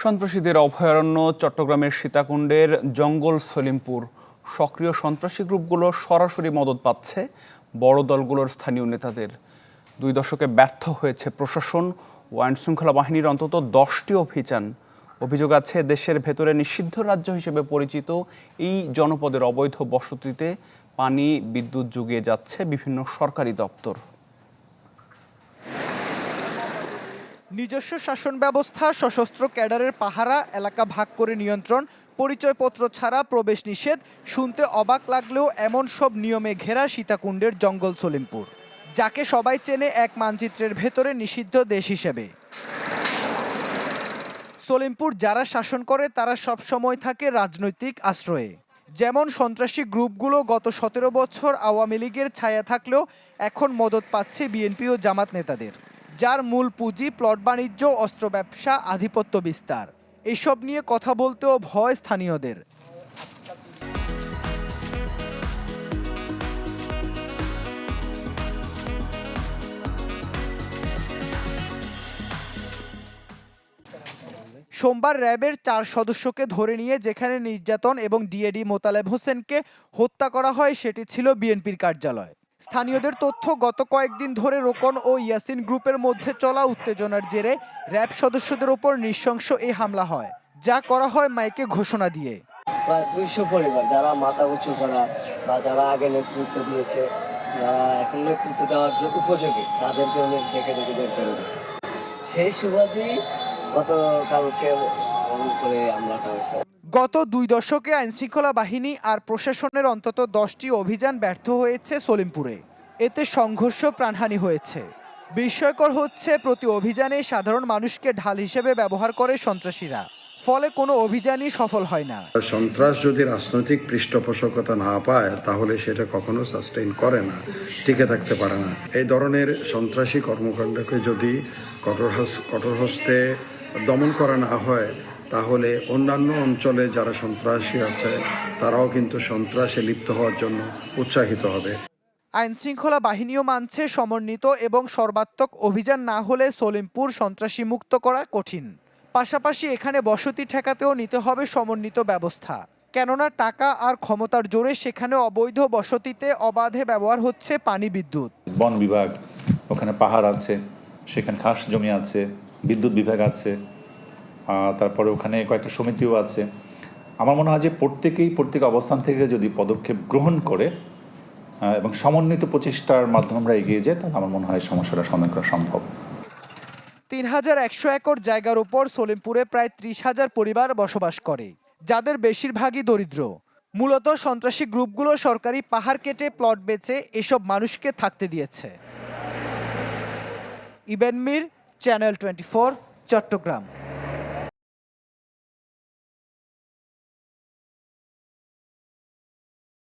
সন্ত্রাসীদের অভয়ারণ্য চট্টগ্রামের সীতাকুণ্ডের জঙ্গল সলিমপুর। সক্রিয় সন্ত্রাসী গ্রুপগুলো সরাসরি মদদ পাচ্ছে বড় দলগুলোর স্থানীয় নেতাদের। 2 দশকে ব্যর্থ হয়েছে প্রশাসন ও আইনশৃঙ্খলা বাহিনীর অন্তত 10টি অভিযান। অভিযোগ আছে দেশের ভেতরে নিষিদ্ধ রাজ্য হিসেবে পরিচিত এই জনপদের অবৈধ বসতিতে পানি বিদ্যুৎ জুগিয়ে যাচ্ছে বিভিন্ন সরকারি দপ্তর। নিজস্ব শাসন ব্যবস্থা, সশস্ত্র ক্যাডারের পাহারা, এলাকা ভাগ করে নিয়ন্ত্রণ, পরিচয়পত্র ছাড়া প্রবেশ নিষেধ। শুনতে অবাক লাগলেও এমন সব নিয়মে ঘেরা সীতাকুণ্ডের জঙ্গল সলিমপুর, যাকে সবাই চেনে এক মানচিত্রের ভেতরে নিষিদ্ধ দেশ হিসেবে। সলিমপুর যারা শাসন করে তারা সব সময় থাকে রাজনৈতিক আশ্রয়ে। যেমন সন্ত্রাসী গ্রুপগুলো গত 17 বছর আওয়ামী লীগের ছায়া থাকলেও এখন মদত পাচ্ছে বিএনপি ও জামাত নেতাদের, যার মূল পুঁজি প্লট বাণিজ্য, অস্ত্র ব্যবসা, আধিপত্য বিস্তার। এসব নিয়ে কথা বলতেও ভয় স্থানীয়দের। সোমবার র্যাবের 4 সদস্যকে ধরে নিয়ে যেখানে নির্যাতন এবং ডিএডি মোতালেব হোসেনকে হত্যা করা হয় সেটি ছিল বিএনপির কার্যালয়। স্থানীয়দের তথ্য, গত কয়েকদিন ধরে রোকন ও ইয়াসিন গ্রুপের মধ্যে চলা উত্তেজনার জেরে র্যাব সদস্যদের ওপর নৃশংস এই হামলা হয়, যা করা হয় মাইকে ঘোষণা দিয়ে। প্রায় 200 পরিবার যারা মাথা উঁচু করা বা যারা আগে নেতৃত্ব দিয়েছে, যারা এখন নেতৃত্ব দেওয়ার যে উপযোগী, তাদেরকে অনেক দেখে বের করে দিচ্ছে। সেই সুবাদেই গতকালকে করে হামলাটা হয়েছে। গত 2 দশকে আইনশৃঙ্খলা বাহিনী আর প্রশাসনের অন্তত 10টি অভিযান ব্যর্থ হয়েছে সলিমপুরে। এতে সংঘর্ষ, প্রাণহানি হয়েছে। বিস্ময়কর হচ্ছে, প্রতি অভিযানে সাধারণ মানুষকে ঢাল হিসেবে ব্যবহার করে সন্ত্রাসীরা, ফলে কোনো অভিযানই সফল হয় না। সন্ত্রাস যদি রাজনৈতিক পৃষ্ঠপোষকতা না পায় তাহলে সেটা কখনো সাস্টেইন করে না, টিকে থাকতে পারে না। এই ধরনের সন্ত্রাসী কর্মকাণ্ডকে যদি কঠোর হস্তে দমন করা না হয় তাহলে অন্যান্য অঞ্চলে যারা সন্ত্রাসী আছে তারাও কিন্তু সন্ত্রাসে লিপ্ত হওয়ার জন্য উৎসাহিত হবে। আইনশৃঙ্খলা বাহিনীও মানছে, সমন্বিত এবং সর্বাত্মক অভিযান না হলে সলিমপুর সন্ত্রাসী মুক্ত করা কঠিন। পাশাপাশি এখানে বসতি ঠেকাতেও নিতে হবে সমন্বিত ব্যবস্থা, কেননা টাকা আর ক্ষমতার জোরে সেখানে অবৈধ বসতিতে অবাধে ব্যবহার হচ্ছে পানি, বিদ্যুৎ। বন বিভাগ, ওখানে পাহাড় আছে, সেখানে খাস জমি আছে, বিদ্যুৎ বিভাগ আছে, তারপরে ওখানে কয়েকটা সমিতিও আছে। আমার মনে হয় যে প্রত্যেক অবস্থান থেকে যদি পদক্ষেপ গ্রহণ করে এবং সমন্বিত প্রচেষ্টার মাধ্যমে আমরা এগিয়ে যাই, তাহলে আমার মনে হয় সমস্যাটা সমাধান করা সম্ভব। 3100 একর জায়গার উপর সলিমপুরে প্রায় 30,000 পরিবার বসবাস করে, যাদের বেশিরভাগই দরিদ্র। মূলত সন্ত্রাসী গ্রুপগুলো সরকারি পাহাড় কেটে প্লট বেচে এসব মানুষকে থাকতে দিয়েছে। ইবেন মীর, চ্যানেল 24, চট্টগ্রাম।